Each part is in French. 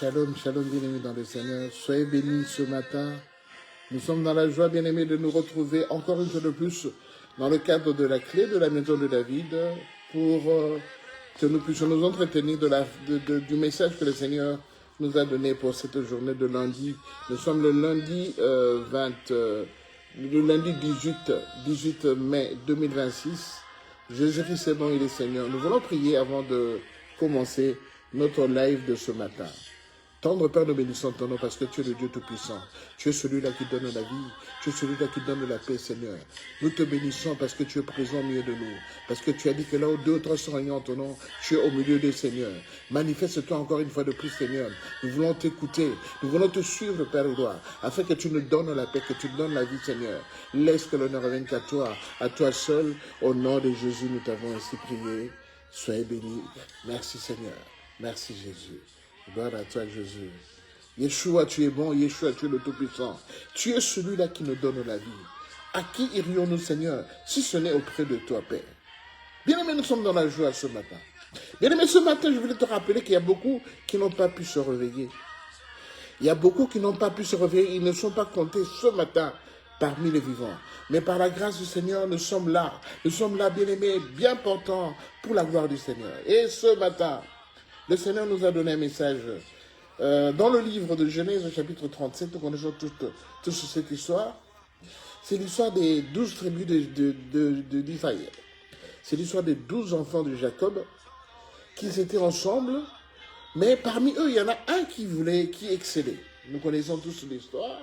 Shalom, shalom, bien-aimés dans le Seigneur. Soyez bénis ce matin. Nous sommes dans la joie, bien-aimés, de nous retrouver encore une fois de plus dans le cadre de la clé de la maison de David pour que nous puissions nous entretenir du message que le Seigneur nous a donné pour cette journée de lundi. Nous sommes le lundi, le lundi 18 mai 2026. Jésus-Christ est bon, il est Seigneur. Nous voulons prier avant de commencer notre live de ce matin. Tendre Père, nous bénissons ton nom parce que tu es le Dieu Tout-Puissant. Tu es celui-là qui donne la vie. Tu es celui-là qui donne la paix, Seigneur. Nous te bénissons parce que tu es présent au milieu de nous. Parce que tu as dit que là où deux ou trois sont réunis en ton nom, tu es au milieu des Seigneurs. Manifeste-toi encore une fois de plus, Seigneur. Nous voulons t'écouter. Nous voulons te suivre, Père et gloire, afin que tu nous donnes la paix, que tu nous donnes la vie, Seigneur. Laisse que l'honneur revienne qu'à toi seul. Au nom de Jésus, nous t'avons ainsi prié. Soyez bénis. Merci, Seigneur. Merci, Jésus. Gloire à toi, Jésus. Yeshua, tu es bon. Yeshua, tu es le Tout-Puissant. Tu es celui-là qui nous donne la vie. À qui irions-nous, Seigneur, si ce n'est auprès de toi, Père? Bien-aimés, nous sommes dans la joie ce matin. Bien-aimés, ce matin, je voulais te rappeler qu'il y a beaucoup qui n'ont pas pu se réveiller. Il y a beaucoup qui n'ont pas pu se réveiller. Ils ne sont pas comptés ce matin parmi les vivants. Mais par la grâce du Seigneur, nous sommes là. Nous sommes là, bien-aimés, bien portants pour la gloire du Seigneur. Et ce matin, le Seigneur nous a donné un message dans le livre de Genèse, au chapitre 37, nous connaissons toute cette histoire. C'est l'histoire des 12 tribus d'Israël. C'est l'histoire des 12 enfants de Jacob qui étaient ensemble, mais parmi eux, il y en a un qui excellait. Nous connaissons tous l'histoire.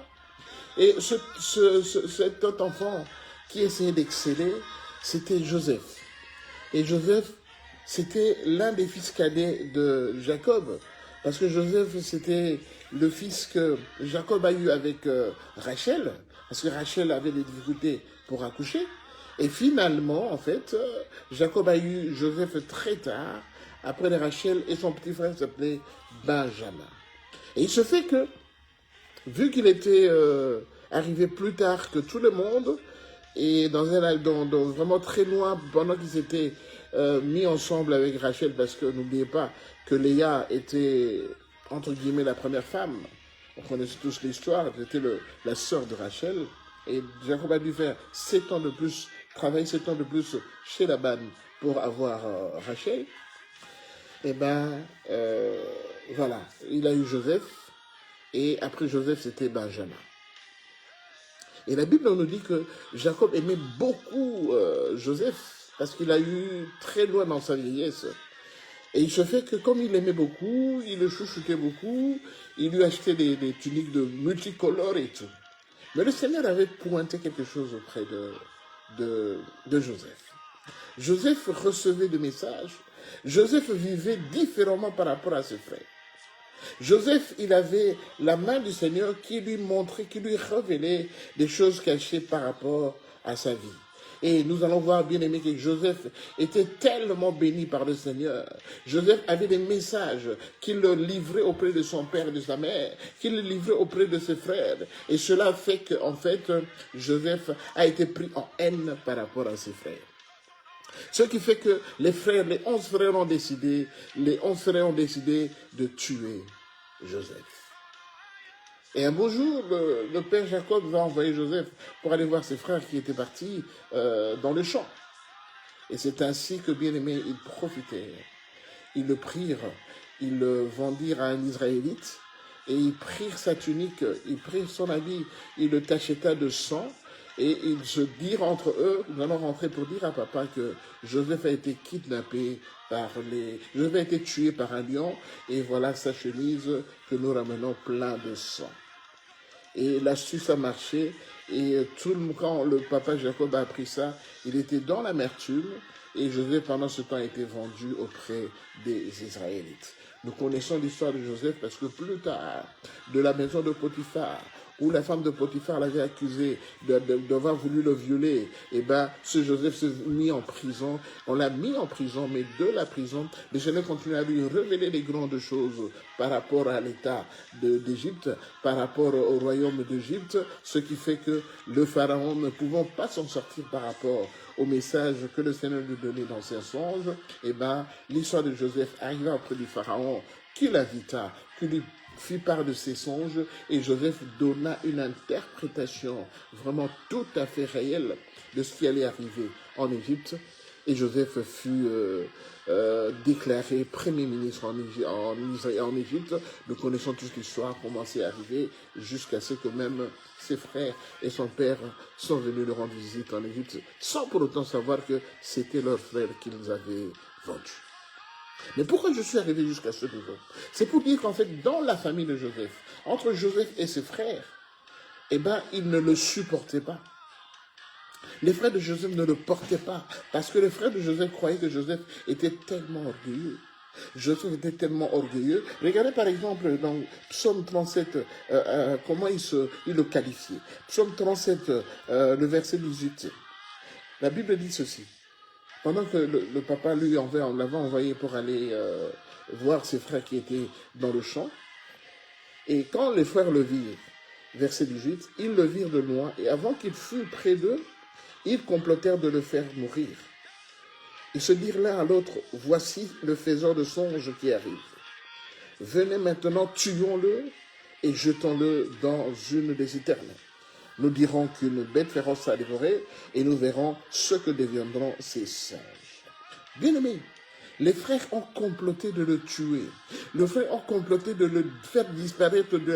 Et cet autre enfant qui essayait d'exceller, c'était Joseph. Et Joseph, c'était l'un des fils cadets de Jacob, parce que Joseph, c'était le fils que Jacob a eu avec Rachel, parce que Rachel avait des difficultés pour accoucher. Et finalement, en fait, Jacob a eu Joseph très tard, après Rachel, et son petit frère s'appelait Benjamin. Et il se fait que, vu qu'il était arrivé plus tard que tout le monde, et dans vraiment très loin, pendant qu'ils étaient mis ensemble avec Rachel, parce que n'oubliez pas que Léa était, entre guillemets, la première femme. On connaît tous l'histoire, c'était la sœur de Rachel. Et Jacob a dû faire 7 ans de plus, travailler 7 ans de plus chez Laban pour avoir Rachel. Et voilà, il a eu Joseph, et après Joseph, c'était Benjamin. Et la Bible nous dit que Jacob aimait beaucoup Joseph, parce qu'il a eu très loin dans sa vieillesse. Et il se fait que comme il l'aimait beaucoup, il le chouchoutait beaucoup, il lui achetait des tuniques de multicolores et tout. Mais le Seigneur avait pointé quelque chose auprès de Joseph. Joseph recevait des messages. Joseph vivait différemment par rapport à ses frères. Joseph, il avait la main du Seigneur qui lui montrait, qui lui révélait des choses cachées par rapport à sa vie. Et nous allons voir, bien aimé, que Joseph était tellement béni par le Seigneur. Joseph avait des messages qu'il livrait auprès de son père et de sa mère, qu'il livrait auprès de ses frères. Et cela fait qu'en fait, Joseph a été pris en haine par rapport à ses frères. Ce qui fait que les 11 frères ont décidé de tuer Joseph. Et un beau jour, le père Jacob va envoyer Joseph pour aller voir ses frères qui étaient partis dans le champ. Et c'est ainsi que, bien aimé, ils profitèrent. Ils le prirent, ils le vendirent à un Israélite, et ils prirent sa tunique, ils prirent son habit, ils le tacheta de sang, et ils se dirent entre eux, nous allons rentrer pour dire à papa que Joseph a été kidnappé Joseph a été tué par un lion, et voilà sa chemise que nous ramenons plein de sang. Et l'astuce a marché, et quand le papa Jacob a appris ça, il était dans l'amertume, et Joseph pendant ce temps a été vendu auprès des Israélites. Nous connaissons l'histoire de Joseph parce que plus tard, de la maison de Potiphar, où la femme de Potiphar l'avait accusé d'avoir voulu le violer, et ce Joseph s'est mis en prison. On l'a mis en prison, mais de la prison, le Seigneur continue à lui révéler les grandes choses par rapport à l'état d'Égypte, par rapport au royaume d'Égypte, ce qui fait que le pharaon ne pouvant pas s'en sortir par rapport au message que le Seigneur lui donnait dans ses songes, l'histoire de Joseph arriva auprès du pharaon, qui l'invita, qui lui fit part de ses songes et Joseph donna une interprétation vraiment tout à fait réelle de ce qui allait arriver en Égypte. Et Joseph fut déclaré premier ministre en Égypte. Nous connaissons toute l'histoire, comment c'est arrivé, jusqu'à ce que même ses frères et son père sont venus le rendre visite en Égypte, sans pour autant savoir que c'était leur frère qu'ils avaient vendu. Mais pourquoi je suis arrivé jusqu'à ce niveau? C'est pour dire qu'en fait, dans la famille de Joseph, entre Joseph et ses frères, eh ben, ils ne le supportaient pas. Les frères de Joseph ne le portaient pas, parce que les frères de Joseph croyaient que Joseph était tellement orgueilleux. Joseph était tellement orgueilleux. Regardez par exemple dans Psaume 37, comment il le qualifiait. Psaume 37, le verset 18. La Bible dit ceci. Pendant que le papa lui l'avait envoyé pour aller voir ses frères qui étaient dans le champ, et quand les frères le virent, verset 18, ils le virent de loin, et avant qu'il fût près d'eux, ils complotèrent de le faire mourir. Ils se dirent l'un à l'autre, voici le faiseur de songes qui arrive. Venez maintenant, tuons-le et jetons-le dans une des citernes. Nous dirons qu'une bête féroce a dévoré et nous verrons ce que deviendront ces singes. Bien-aimés, les frères ont comploté de le tuer. Les frères ont comploté de le faire disparaître de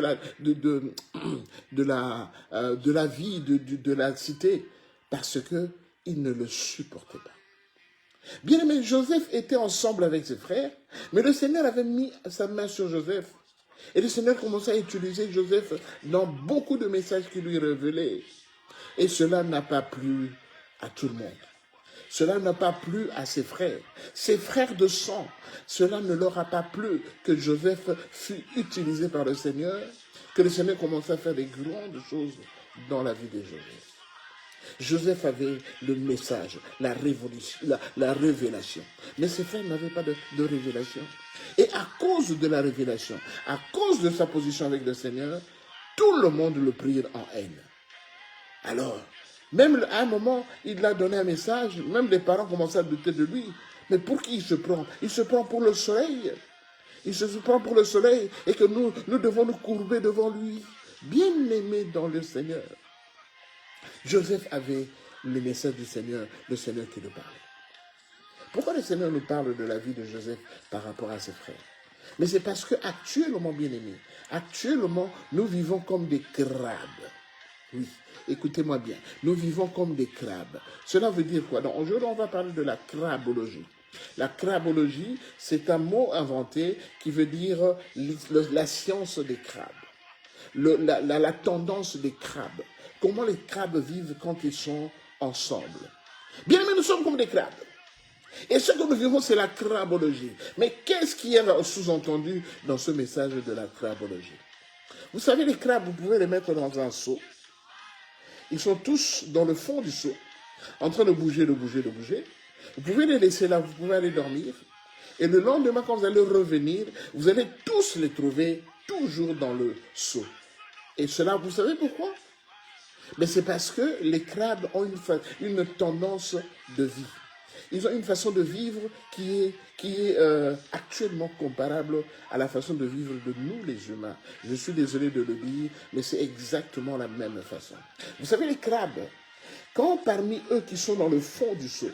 la vie, de la cité, parce qu'ils ne le supportaient pas. Bien-aimé, Joseph était ensemble avec ses frères, mais le Seigneur avait mis sa main sur Joseph. Et le Seigneur commençait à utiliser Joseph dans beaucoup de messages qu'il lui révélait. Et cela n'a pas plu à tout le monde. Cela n'a pas plu à ses frères de sang. Cela ne leur a pas plu que Joseph fût utilisé par le Seigneur, que le Seigneur commençait à faire des grandes choses dans la vie de Joseph. Joseph avait le message, la révélation. Mais ses frères n'avaient pas de révélation. Et à cause de la révélation, à cause de sa position avec le Seigneur, tout le monde le prit en haine. Alors, même à un moment, il a donné un message, même les parents commençaient à douter de lui. Mais pour qui il se prend? Il se prend pour le soleil. Il se prend pour le soleil et que nous devons nous courber devant lui. Bien-aimé dans le Seigneur. Joseph avait le message du Seigneur, le Seigneur qui le parlait. Pourquoi le Seigneur nous parle de la vie de Joseph par rapport à ses frères? Mais c'est parce qu'actuellement, bien-aimés, actuellement, nous vivons comme des crabes. Oui, écoutez-moi bien, nous vivons comme des crabes. Cela veut dire quoi? Donc, aujourd'hui, on va parler de la crabologie. La crabologie, c'est un mot inventé qui veut dire la science des crabes, la tendance des crabes. Comment les crabes vivent quand ils sont ensemble. Bien aimés, nous sommes comme des crabes. Et ce que nous vivons, c'est la crabologie. Mais qu'est-ce qui est sous-entendu dans ce message de la crabologie? Vous savez, les crabes, vous pouvez les mettre dans un seau. Ils sont tous dans le fond du seau, en train de bouger. Vous pouvez les laisser là, vous pouvez aller dormir. Et le lendemain, quand vous allez revenir, vous allez tous les trouver toujours dans le seau. Et cela, vous savez pourquoi? Mais c'est parce que les crabes ont une tendance de vie. Ils ont une façon de vivre qui est actuellement comparable à la façon de vivre de nous les humains. Je suis désolé de le dire, mais c'est exactement la même façon. Vous savez, les crabes, quand parmi eux qui sont dans le fond du seau,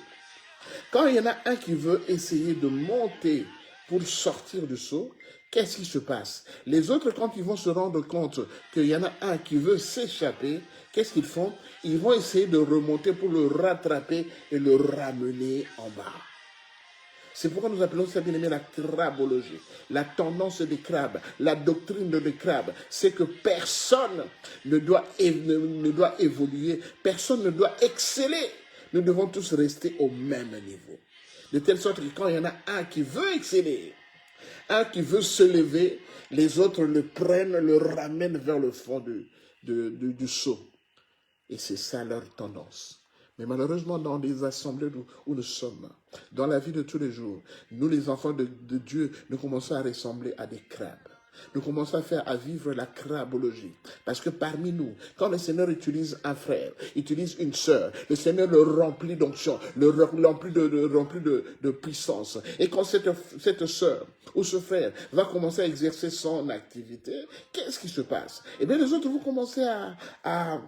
quand il y en a un qui veut essayer de monter pour sortir du seau, qu'est-ce qui se passe? Les autres, quand ils vont se rendre compte qu'il y en a un qui veut s'échapper, qu'est-ce qu'ils font? Ils vont essayer de remonter pour le rattraper et le ramener en bas. C'est pourquoi nous appelons ça, bien aimé, la crabologie. La tendance des crabes, la doctrine des crabes, c'est que personne ne doit évoluer, personne ne doit exceller. Nous devons tous rester au même niveau. De telle sorte que quand il y en a un qui veut exceller, un qui veut se lever, les autres le prennent, le ramènent vers le fond du seau. Et c'est ça leur tendance. Mais malheureusement, dans les assemblées où nous sommes, dans la vie de tous les jours, nous les enfants de Dieu, nous commençons à ressembler à des crabes. Nous commençons à vivre la crabologie. Parce que parmi nous, quand le Seigneur utilise un frère, utilise une sœur, le Seigneur le remplit d'onction, le remplit de puissance. Et quand cette sœur ou ce frère va commencer à exercer son activité, qu'est-ce qui se passe? Eh bien, les autres vont commencer à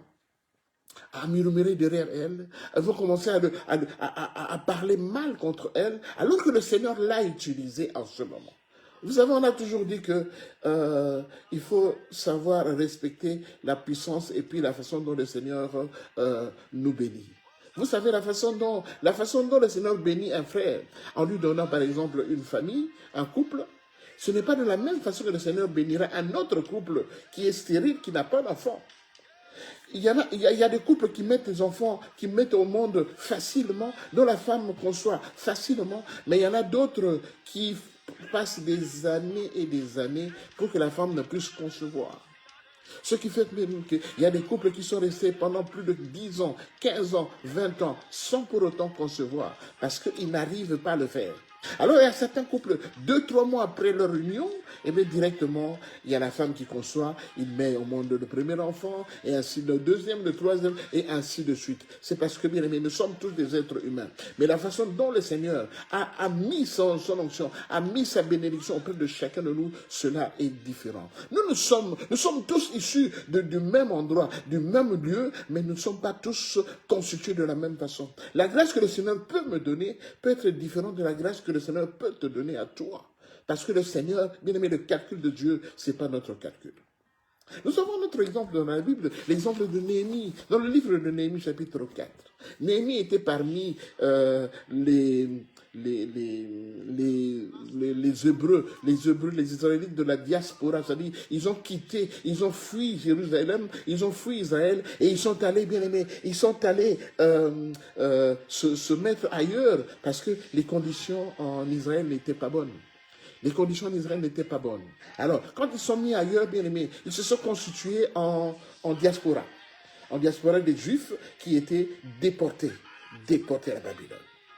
murmurer derrière elle, elles vont commencer à parler mal contre elle, alors que le Seigneur l'a utilisée en ce moment. Vous savez, on a toujours dit que il faut savoir respecter la puissance et puis la façon dont le Seigneur nous bénit. Vous savez, la façon dont le Seigneur bénit un frère, en lui donnant par exemple une famille, un couple, ce n'est pas de la même façon que le Seigneur bénira un autre couple qui est stérile, qui n'a pas d'enfant. Il y a des couples qui mettent des enfants, qui mettent au monde facilement, dont la femme conçoit facilement, mais il y en a d'autres qui passent des années et des années pour que la femme ne puisse concevoir. Ce qui fait qu'il y a des couples qui sont restés pendant plus de 10 ans, 15 ans, 20 ans, sans pour autant concevoir, parce qu'ils n'arrivent pas à le faire. Alors, il y a certains couples, 2-3 mois après leur union, et bien directement, il y a la femme qui conçoit, il met au monde le premier enfant, et ainsi le deuxième, le troisième, et ainsi de suite. C'est parce que, bien aimé, nous sommes tous des êtres humains. Mais la façon dont le Seigneur a mis son onction, a mis sa bénédiction auprès de chacun de nous, cela est différent. Nous sommes tous issus du même endroit, du même lieu, mais nous ne sommes pas tous constitués de la même façon. La grâce que le Seigneur peut me donner peut être différente de la grâce que le Seigneur peut te donner à toi. Parce que le Seigneur, bien aimé, le calcul de Dieu, ce n'est pas notre calcul. Nous avons notre exemple dans la Bible, l'exemple de Néhémie, dans le livre de Néhémie, chapitre 4. Néhémie était parmi les Hébreux, les Israélites de la diaspora, c'est-à-dire ils ont quitté, ils ont fui Jérusalem, ils ont fui Israël et ils sont allés, bien aimés, ils sont allés se mettre ailleurs parce que les conditions en Israël n'étaient pas bonnes. Les conditions en Israël n'étaient pas bonnes. Alors, quand ils sont mis ailleurs, bien aimés, ils se sont constitués en diaspora. En diaspora des Juifs qui étaient déportés à la Babylone.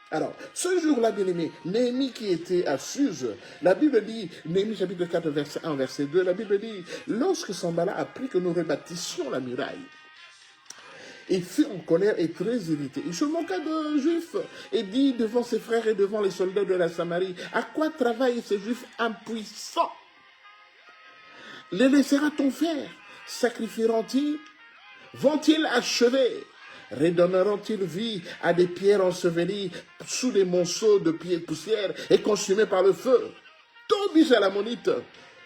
Alors, ce jour-là, bien aimé, Néhémie qui était à Suse, la Bible dit, Néhémie chapitre 4, verset 1, verset 2, la Bible dit, lorsque Sanballat apprit que nous rebâtissions la muraille, il fut en colère et très irrité. Il se moqua de Juifs et dit devant ses frères et devant les soldats de la Samarie, à quoi travaillent ces Juifs impuissants? Les laissera-t-on faire? Sacrifieront-ils? Vont-ils achever? Redonneront-ils vie à des pierres ensevelies sous des monceaux de poussière et consumées par le feu? Tobie l'Ammonite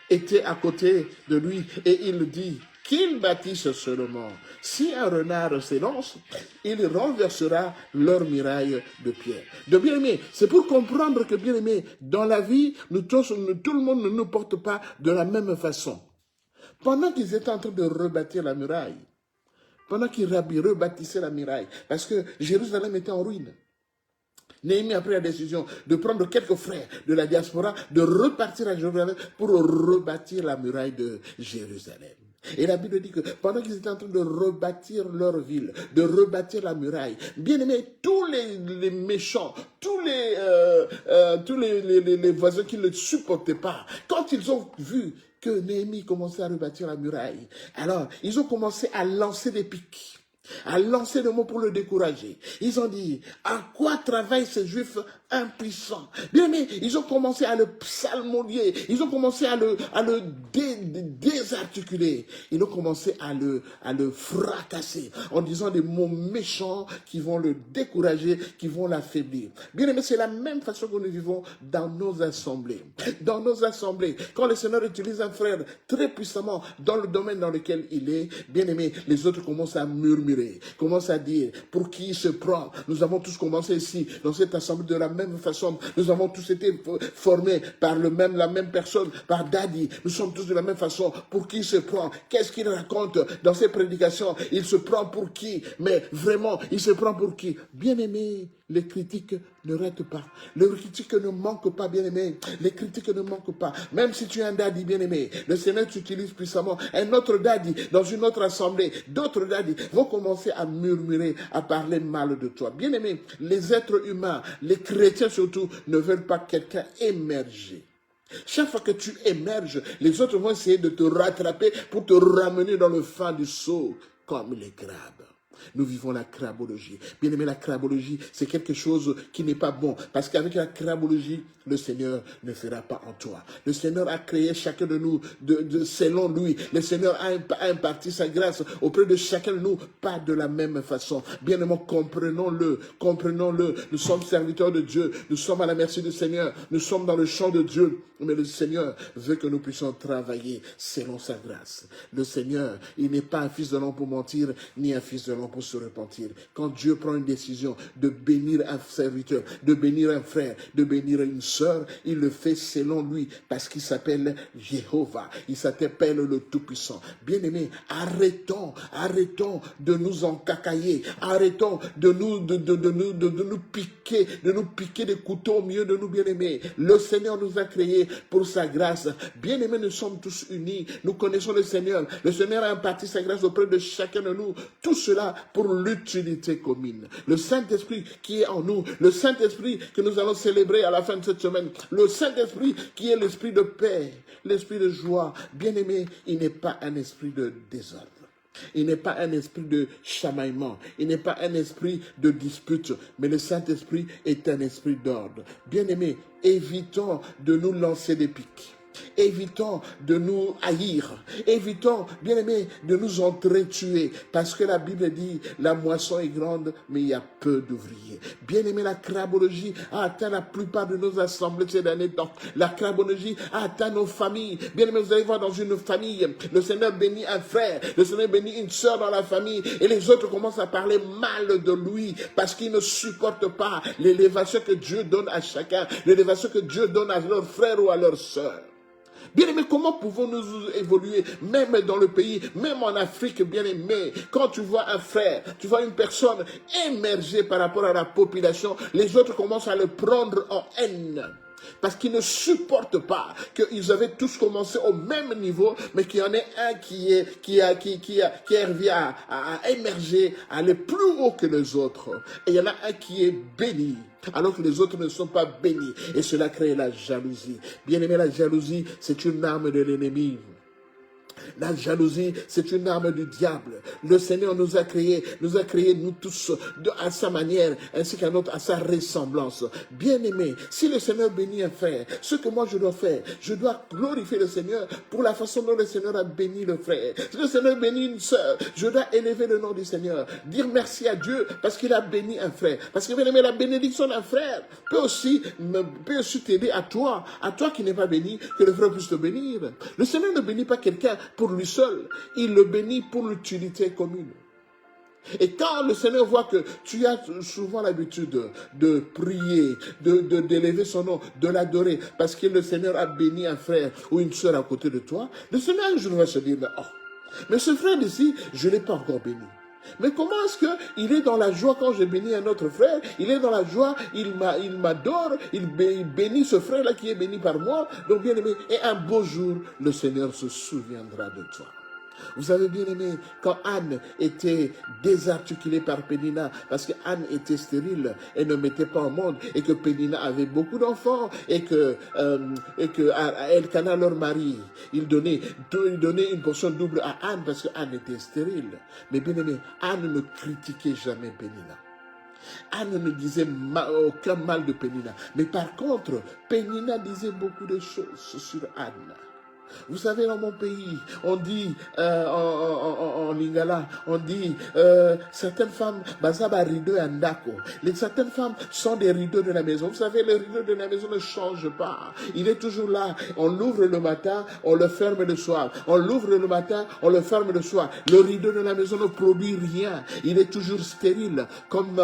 était à côté de lui et il dit, qu'ils bâtissent seulement. Si un renard s'élance, il renversera leur muraille de pierre. De bien-aimé, c'est pour comprendre que, bien-aimé, dans la vie, tout le monde ne nous porte pas de la même façon. Pendant qu'ils étaient en train de rebâtir la muraille, pendant qu'ils rebâtissaient la muraille, parce que Jérusalem était en ruine, Néhémie a pris la décision de prendre quelques frères de la diaspora, de repartir à Jérusalem pour rebâtir la muraille de Jérusalem. Et la Bible dit que pendant qu'ils étaient en train de rebâtir leur ville, de rebâtir la muraille, bien aimés, tous les méchants, tous les voisins qui ne le supportaient pas, quand ils ont vu que Néhémie commençait à rebâtir la muraille, alors ils ont commencé à lancer des pics, à lancer des mots pour le décourager. Ils ont dit, à quoi travaillent ces Juifs impuissants? Bien aimé, ils ont commencé à le psalmodier, ils ont commencé à le désarticuler, ils ont commencé à le fracasser en disant des mots méchants qui vont le décourager, qui vont l'affaiblir. Bien aimé, c'est la même façon que nous vivons dans nos assemblées. Dans nos assemblées, quand le Seigneur utilise un frère très puissamment dans le domaine dans lequel il est, bien aimé, les autres commencent à murmurer, commencent à dire, pour qui il se prend? Nous avons tous commencé ici, dans cette assemblée, de la même façon. Nous avons tous été formés par la même personne, par Daddy. Nous sommes tous de la même façon. Pour qui il se prend? Qu'est-ce qu'il raconte dans ses prédications? Il se prend pour qui? Mais vraiment, il se prend pour qui? Bien aimé, les critiques ne ratent pas. Les critiques ne manquent pas, bien aimé. Les critiques ne manquent pas. Même si tu es un daddy, bien aimé, le Seigneur t'utilise puissamment. Un autre daddy, dans une autre assemblée, d'autres daddy vont commencer à murmurer, à parler mal de toi. Bien aimé, les êtres humains, les chrétiens surtout, ne veulent pas quelqu'un émerger. Chaque fois que tu émerges, les autres vont essayer de te rattraper pour te ramener dans le fond du seau, comme les crabes. Nous vivons la crabologie. Bien aimé, la crabologie, c'est quelque chose qui n'est pas bon. Parce qu'avec la crabologie, le Seigneur ne fera pas en toi. Le Seigneur a créé chacun de nous selon lui. Le Seigneur a imparti sa grâce auprès de chacun de nous, pas de la même façon. Bien aimé, comprenons-le, comprenons-le. Nous sommes serviteurs de Dieu. Nous sommes à la merci du Seigneur. Nous sommes dans le champ de Dieu. Mais le Seigneur veut que nous puissions travailler selon sa grâce. Le Seigneur, il n'est pas un fils de l'homme pour mentir, ni un fils de l'homme pour se repentir. Quand Dieu prend une décision de bénir un serviteur, de bénir un frère, de bénir une sœur, il le fait selon lui, parce qu'il s'appelle Jéhovah, il s'appelle le Tout-Puissant. Bien-aimés, arrêtons de nous encacailler, arrêtons de nous piquer des couteaux au milieu de nous, bien-aimés. Le Seigneur nous a créés pour sa grâce. Bien-aimés, nous sommes tous unis, nous connaissons le Seigneur a imparti sa grâce auprès de chacun de nous, tout cela pour l'utilité commune. Le Saint-Esprit qui est en nous, le Saint-Esprit que nous allons célébrer à la fin de cette semaine, le Saint-Esprit qui est l'esprit de paix, l'esprit de joie. Bien-aimé, il n'est pas un esprit de désordre. Il n'est pas un esprit de chamaillement, il n'est pas un esprit de dispute, mais le Saint-Esprit est un esprit d'ordre. Bien-aimé, évitons de nous lancer des pics. Évitons de nous haïr, évitons, bien-aimés, de nous entretuer, parce que la Bible dit, la moisson est grande, mais il y a peu d'ouvriers. Bien-aimés, la crabologie a atteint la plupart de nos assemblées ces derniers temps. La crabologie a atteint nos familles. Bien-aimés, vous allez voir dans une famille, le Seigneur bénit un frère, le Seigneur bénit une sœur dans la famille, et les autres commencent à parler mal de lui, parce qu'ils ne supportent pas l'élévation que Dieu donne à chacun, l'élévation que Dieu donne à leur frère ou à leur sœur. Bien-aimés, comment pouvons-nous évoluer, même dans le pays, même en Afrique, bien-aimés, quand tu vois un frère, tu vois une personne émerger par rapport à la population, les autres commencent à le prendre en haine. Parce qu'ils ne supportent pas qu'ils avaient tous commencé au même niveau, mais qu'il y en ait un qui arrive à émerger, à aller plus haut que les autres. Et il y en a un qui est béni, alors que les autres ne sont pas bénis. Et cela crée la jalousie. Bien aimé, la jalousie, c'est une arme de l'ennemi. La jalousie, c'est une arme du diable. Le Seigneur nous a créés nous tous à sa manière, ainsi qu'à à sa ressemblance. Bien-aimés, si le Seigneur bénit un frère, ce que moi je dois faire, je dois glorifier le Seigneur pour la façon dont le Seigneur a béni le frère. Si le Seigneur bénit une sœur, je dois élever le nom du Seigneur, dire merci à Dieu parce qu'il a béni un frère. Parce que, bien-aimé, la bénédiction d'un frère peut aussi t'aider à toi qui n'es pas béni, que le frère puisse te bénir. Le Seigneur ne bénit pas quelqu'un pour lui seul, il le bénit pour l'utilité commune. Et quand le Seigneur voit que tu as souvent l'habitude de prier, d'élever son nom, de l'adorer, parce que le Seigneur a béni un frère ou une sœur à côté de toi, le Seigneur un jour va se dire, mais ce frère ici, je ne l'ai pas encore béni. Mais comment est-ce qu'il est dans la joie quand j'ai béni un autre frère? Il est dans la joie, il m'adore, il bénit ce frère-là qui est béni par moi. Donc bien aimé, et un beau jour, le Seigneur se souviendra de toi. Vous savez, bien aimé, quand Anne était désarticulée par Pénina, parce que Anne était stérile et ne mettait pas au monde, et que Pénina avait beaucoup d'enfants, et que à Elkana, leur mari, il donnait une portion double à Anne, parce que Anne était stérile. Mais bien aimé, Anne ne critiquait jamais Pénina. Anne ne disait aucun mal de Pénina. Mais par contre, Pénina disait beaucoup de choses sur Anne. Vous savez, dans mon pays, on dit, en Lingala, on dit, certaines femmes, bazaba rideau andako. Certaines femmes sont des rideaux de la maison. Vous savez, le rideau de la maison ne change pas. Il est toujours là. On l'ouvre le matin, on le ferme le soir. On l'ouvre le matin, on le ferme le soir. Le rideau de la maison ne produit rien. Il est toujours stérile. Comme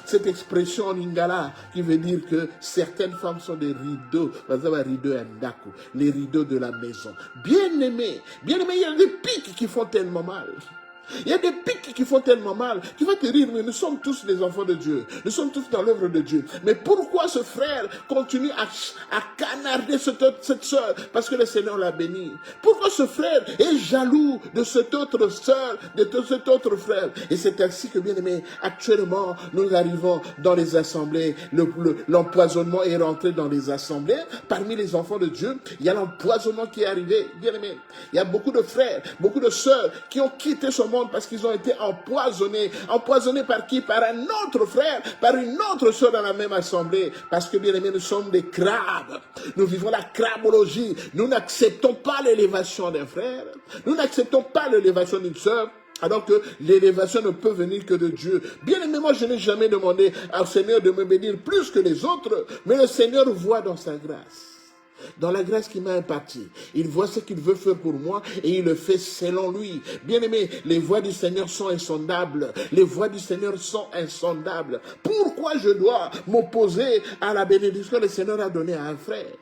cette expression en Lingala, qui veut dire que certaines femmes sont des rideaux, bazaba rideau andako. Les rideaux de la maison. Bien aimé, il y a des pics qui font tellement mal. Il y a des pics qui font tellement mal. Tu vas te dire, mais nous sommes tous des enfants de Dieu. Nous sommes tous dans l'œuvre de Dieu. Mais pourquoi ce frère continue à canarder cette soeur? Parce que le Seigneur l'a béni. Pourquoi ce frère est jaloux de cette autre soeur, de cet autre frère? Et c'est ainsi que, bien aimé, actuellement, nous arrivons dans les assemblées. L'empoisonnement est rentré dans les assemblées. Parmi les enfants de Dieu, il y a l'empoisonnement qui est arrivé. Bien aimé, il y a beaucoup de frères, beaucoup de sœurs qui ont quitté ce monde parce qu'ils ont été empoisonnés. Empoisonnés par qui? Par un autre frère, par une autre sœur dans la même assemblée. Parce que, bien aimé, nous sommes des crabes. Nous vivons la crabologie. Nous n'acceptons pas l'élévation d'un frère. Nous n'acceptons pas l'élévation d'une sœur. Alors que l'élévation ne peut venir que de Dieu. Bien aimé, moi je n'ai jamais demandé au Seigneur de me bénir plus que les autres. Mais le Seigneur voit dans sa grâce. Dans la grâce qu'il m'a impartie. Il voit ce qu'il veut faire pour moi et il le fait selon lui. Bien aimé, les voies du Seigneur sont insondables. Les voies du Seigneur sont insondables. Pourquoi je dois m'opposer à la bénédiction que le Seigneur a donnée à un frère?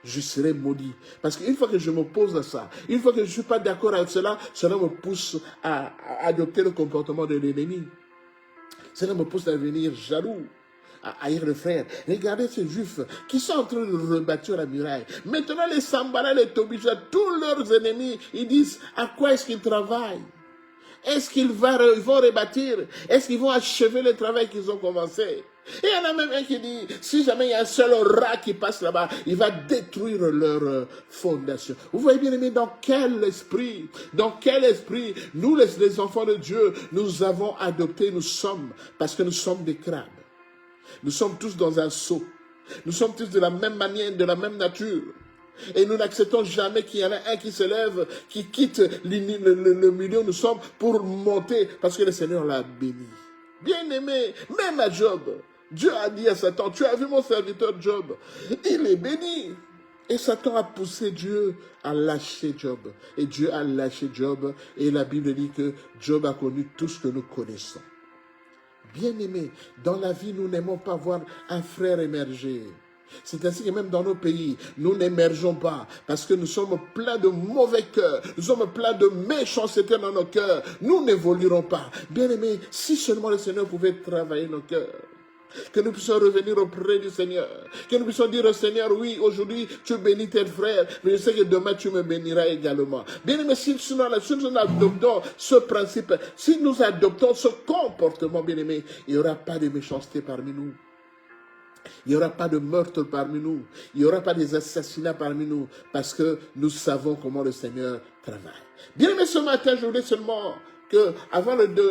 Je serai maudit. Parce qu'une fois que je m'oppose à ça, une fois que je ne suis pas d'accord avec cela, cela me pousse à adopter le comportement de l'ennemi. Cela me pousse à devenir jaloux, à haïr le frère. Regardez ces juifs qui sont en train de rebâtir la muraille. Maintenant, les Sambala, les Tobija, tous leurs ennemis, ils disent à quoi est-ce qu'ils travaillent? Est-ce qu'ils vont rebâtir? Est-ce qu'ils vont achever le travail qu'ils ont commencé? Et il y en a même un qui dit, si jamais il y a un seul rat qui passe là-bas, il va détruire leur fondation. Vous voyez bien aimé, dans quel esprit, nous les enfants de Dieu, nous avons adopté, nous sommes, parce que nous sommes des crabes. Nous sommes tous dans un seau. Nous sommes tous de la même manière, de la même nature. Et nous n'acceptons jamais qu'il y en a un qui se lève, qui quitte le milieu où nous sommes pour monter, parce que le Seigneur l'a béni. Bien aimé, même à Job, Dieu a dit à Satan, tu as vu mon serviteur Job, il est béni. Et Satan a poussé Dieu à lâcher Job. Et Dieu a lâché Job. Et la Bible dit que Job a connu tout ce que nous connaissons. Bien aimé, dans la vie, nous n'aimons pas voir un frère émerger. C'est ainsi que même dans nos pays, nous n'émergeons pas parce que nous sommes pleins de mauvais cœurs, nous sommes pleins de méchanceté dans nos cœurs, nous n'évoluerons pas. Bien aimé, si seulement le Seigneur pouvait travailler nos cœurs, que nous puissions revenir auprès du Seigneur, que nous puissions dire au Seigneur, oui, aujourd'hui tu bénis tes frères, mais je sais que demain tu me béniras également. Bien aimé, si nous adoptons ce principe, si nous adoptons ce comportement, bien aimé, il n'y aura pas de méchanceté parmi nous. Il n'y aura pas de meurtre parmi nous. Il n'y aura pas des assassinats parmi nous. Parce que nous savons comment le Seigneur travaille. Bien aimé, ce matin, je voulais seulement que,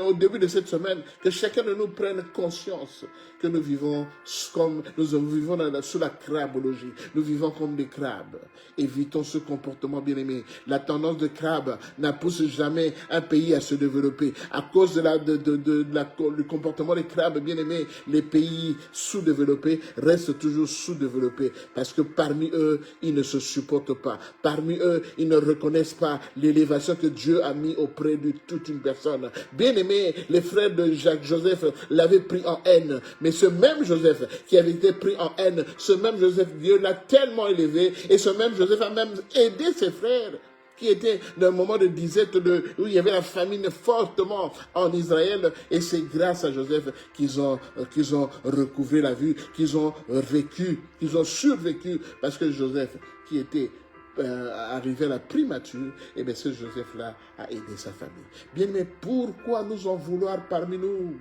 au début de cette semaine, que chacun de nous prenne conscience que nous vivons sous la crabologie. Nous vivons comme des crabes. Évitons ce comportement, bien aimé. La tendance de crabe n'a poussé jamais un pays à se développer. À cause du comportement des crabes, bien aimé, les pays sous-développés restent toujours sous-développés. Parce que parmi eux, ils ne se supportent pas. Parmi eux, ils ne reconnaissent pas l'élévation que Dieu a mis auprès de toute une personne. Bien aimé, les frères de Joseph l'avaient pris en haine. Mais ce même Joseph qui avait été pris en haine, ce même Joseph, Dieu l'a tellement élevé, et ce même Joseph a même aidé ses frères qui étaient dans un moment de disette où il y avait la famine fortement en Israël, et c'est grâce à Joseph qu'ils ont recouvré la vue, qu'ils ont vécu, qu'ils ont survécu, parce que Joseph qui était arrivé à la primature, et bien ce Joseph-là a aidé sa famille. Bien, mais pourquoi nous en vouloir parmi nous?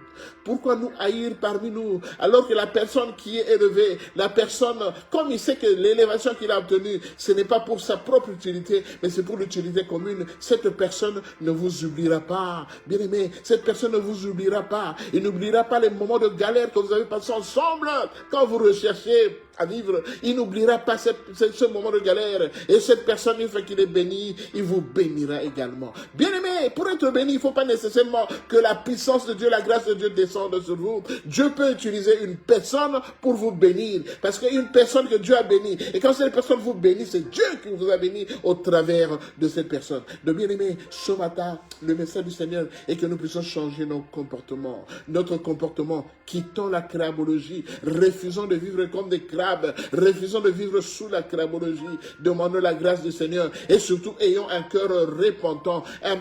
Pourquoi nous haïr parmi nous? Alors que la personne qui est élevée, la personne, comme il sait que l'élévation qu'il a obtenue, ce n'est pas pour sa propre utilité, mais c'est pour l'utilité commune, cette personne ne vous oubliera pas. Bien aimé, cette personne ne vous oubliera pas. Il n'oubliera pas les moments de galère que vous avez passés ensemble quand vous recherchez à vivre. Il n'oubliera pas ce moment de galère. Et cette personne, une fois qu'il est béni, il vous bénira également. Bien aimé, pour être béni, il ne faut pas nécessairement que la puissance de Dieu, la grâce de Dieu descende sur vous. Dieu peut utiliser une personne pour vous bénir. Parce qu'une personne que Dieu a bénie, et quand cette personne vous bénit, c'est Dieu qui vous a béni au travers de cette personne. De bien aimé, ce matin, le message du Seigneur est que nous puissions changer nos comportements. Notre comportement, quittons la crabologie, refusons de vivre comme des crabes, crabe. Refusons de vivre sous la crabologie. Demandons la grâce du Seigneur et surtout ayons un cœur repentant, un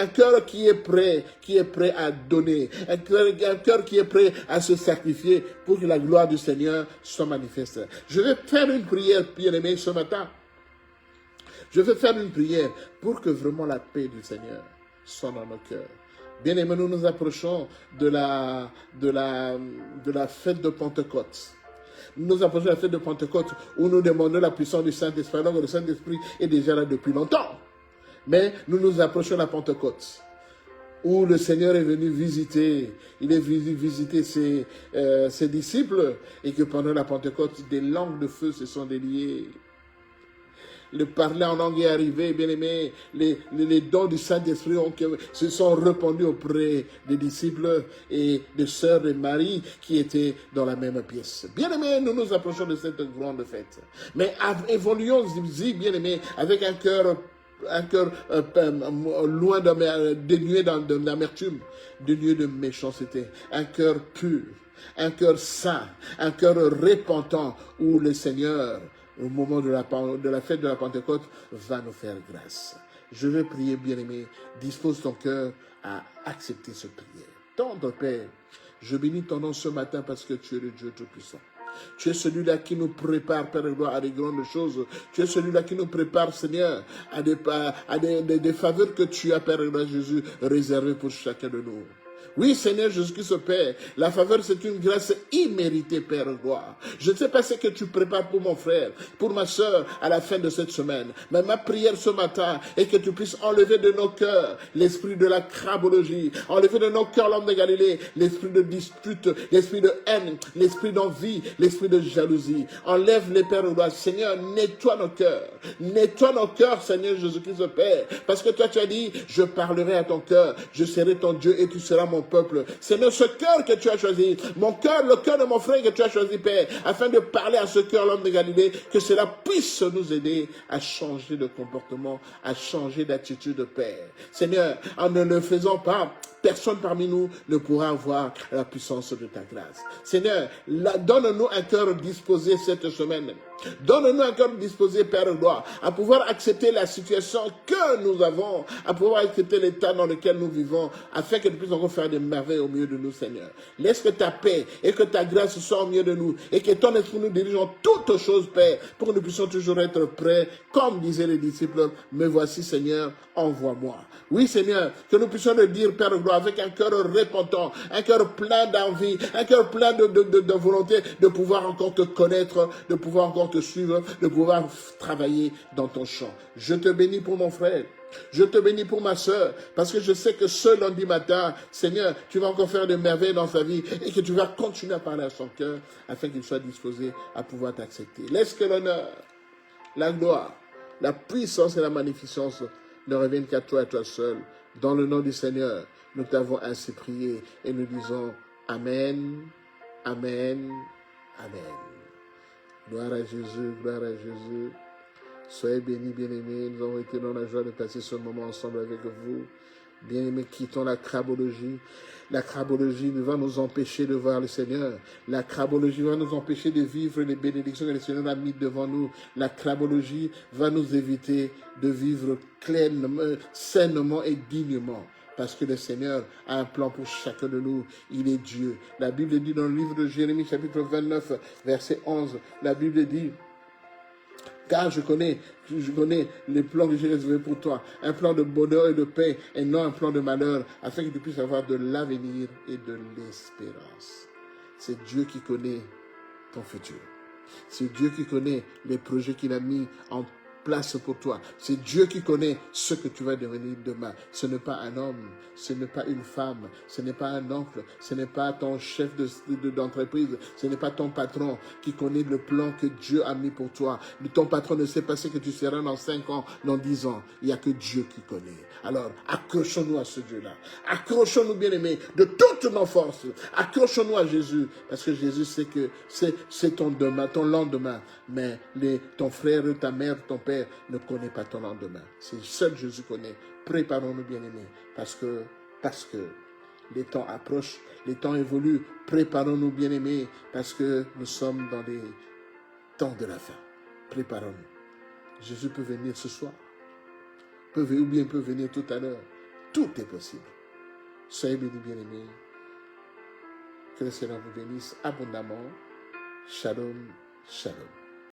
cœur qui est prêt à donner, un cœur qui est prêt à se sacrifier pour que la gloire du Seigneur soit manifeste. Je vais faire une prière, bien-aimés, ce matin. Je vais faire une prière pour que vraiment la paix du Seigneur soit dans nos cœurs. Bien-aimés, nous nous approchons de la fête de Pentecôte. Nous nous approchons de la fête de Pentecôte où nous demandons la puissance du Saint-Esprit. Alors que le Saint-Esprit est déjà là depuis longtemps. Mais nous nous approchons de la Pentecôte où le Seigneur est venu visiter. Il est venu visiter ses disciples et que pendant la Pentecôte, des langues de feu se sont déliées. Le parler en langue est arrivé, bien aimé. Les dons du Saint-Esprit se sont répandus auprès des disciples et des sœurs de Marie qui étaient dans la même pièce. Bien aimé, nous nous approchons de cette grande fête. Mais évoluons-y, bien aimé, avec un cœur loin dénué d'amertume, dénué de méchanceté, un cœur pur, un cœur saint, un cœur repentant où le Seigneur, au moment de la fête de la Pentecôte, va nous faire grâce. Je vais prier, bien-aimé, dispose ton cœur à accepter cette prière. Tendre Père, je bénis ton nom ce matin parce que tu es le Dieu Tout-Puissant. Tu es celui-là qui nous prépare, Père de gloire, à des grandes choses. Tu es celui-là qui nous prépare, Seigneur, à des faveurs que tu as, Père de gloire, Jésus, réservées pour chacun de nous. Oui, Seigneur Jésus-Christ, Père, la faveur, c'est une grâce imméritée, Père de gloire. Je ne sais pas ce que tu prépares pour mon frère, pour ma soeur, à la fin de cette semaine. Mais ma prière ce matin est que tu puisses enlever de nos cœurs l'esprit de la crabologie, enlever de nos cœurs, l'homme de Galilée, l'esprit de dispute, l'esprit de haine, l'esprit d'envie, l'esprit de jalousie. Enlève les Pères de gloire. Seigneur, nettoie nos cœurs. Nettoie nos cœurs, Seigneur Jésus-Christ, Père. Parce que toi, tu as dit, je parlerai à ton cœur, je serai ton Dieu et tu seras mon peuple. Seigneur, ce cœur que tu as choisi, mon cœur, le cœur de mon frère que tu as choisi, Père, afin de parler à ce cœur, l'homme de Galilée, que cela puisse nous aider à changer de comportement, à changer d'attitude, Père. Seigneur, en ne le faisant pas, personne parmi nous ne pourra avoir la puissance de ta grâce. Seigneur, donne-nous un cœur disposé cette semaine. Donne-nous un cœur disposé, Père de gloire, à pouvoir accepter la situation que nous avons, à pouvoir accepter l'état dans lequel nous vivons, afin que nous puissions encore faire des merveilles au milieu de nous, Seigneur. Laisse que ta paix et que ta grâce soient au milieu de nous, et que ton esprit nous dirige en toutes choses, Père, pour que nous puissions toujours être prêts, comme disaient les disciples, me voici, Seigneur, envoie-moi. Oui, Seigneur, que nous puissions le dire, Père de gloire, avec un cœur repentant, un cœur plein d'envie, un cœur plein de volonté de pouvoir encore te connaître, de pouvoir encore te suivre, de pouvoir travailler dans ton champ. Je te bénis pour mon frère. Je te bénis pour ma soeur, parce que je sais que ce lundi matin, Seigneur, tu vas encore faire des merveilles dans sa vie et que tu vas continuer à parler à son cœur afin qu'il soit disposé à pouvoir t'accepter. Laisse que l'honneur, la gloire, la puissance et la magnificence ne reviennent qu'à toi et toi seul. Dans le nom du Seigneur, nous t'avons ainsi prié et nous disons Amen, Amen, Amen. Gloire à Jésus, gloire à Jésus. Soyez bénis, bien-aimés. Nous avons été dans la joie de passer ce moment ensemble avec vous. Bien-aimés, quittons la crabologie. La crabologie va nous empêcher de voir le Seigneur. La crabologie va nous empêcher de vivre les bénédictions que le Seigneur a mises devant nous. La crabologie va nous éviter de vivre clairement, sainement et dignement. Parce que le Seigneur a un plan pour chacun de nous. Il est Dieu. La Bible dit dans le livre de Jérémie, chapitre 29, verset 11, la Bible dit, car je connais les plans que j'ai réservés pour toi, un plan de bonheur et de paix, et non un plan de malheur, afin que tu puisses avoir de l'avenir et de l'espérance. C'est Dieu qui connaît ton futur. C'est Dieu qui connaît les projets qu'il a mis en place pour toi. C'est Dieu qui connaît ce que tu vas devenir demain. Ce n'est pas un homme, ce n'est pas une femme, ce n'est pas un oncle, ce n'est pas ton chef d'entreprise, ce n'est pas ton patron qui connaît le plan que Dieu a mis pour toi. Ton patron ne sait pas ce que tu seras dans 5 ans, dans 10 ans. Il n'y a que Dieu qui connaît. Alors, accrochons-nous à ce Dieu-là. Accrochons-nous, bien-aimés, de toutes nos forces. Accrochons-nous à Jésus, parce que Jésus sait que c'est ton demain, ton lendemain. Mais ton frère, ta mère, ton père ne connaît pas ton lendemain. C'est seul Jésus connaît. Préparons-nous, bien-aimés, parce que Les temps approchent, les temps évoluent. Préparons-nous, bien-aimés, parce que nous sommes dans les temps de la fin. Préparons-nous. Jésus peut venir ce soir, ou bien peut venir tout à l'heure. Tout est possible. Soyez bénis, bien-aimés. Que le Seigneur vous bénisse abondamment. Shalom, shalom.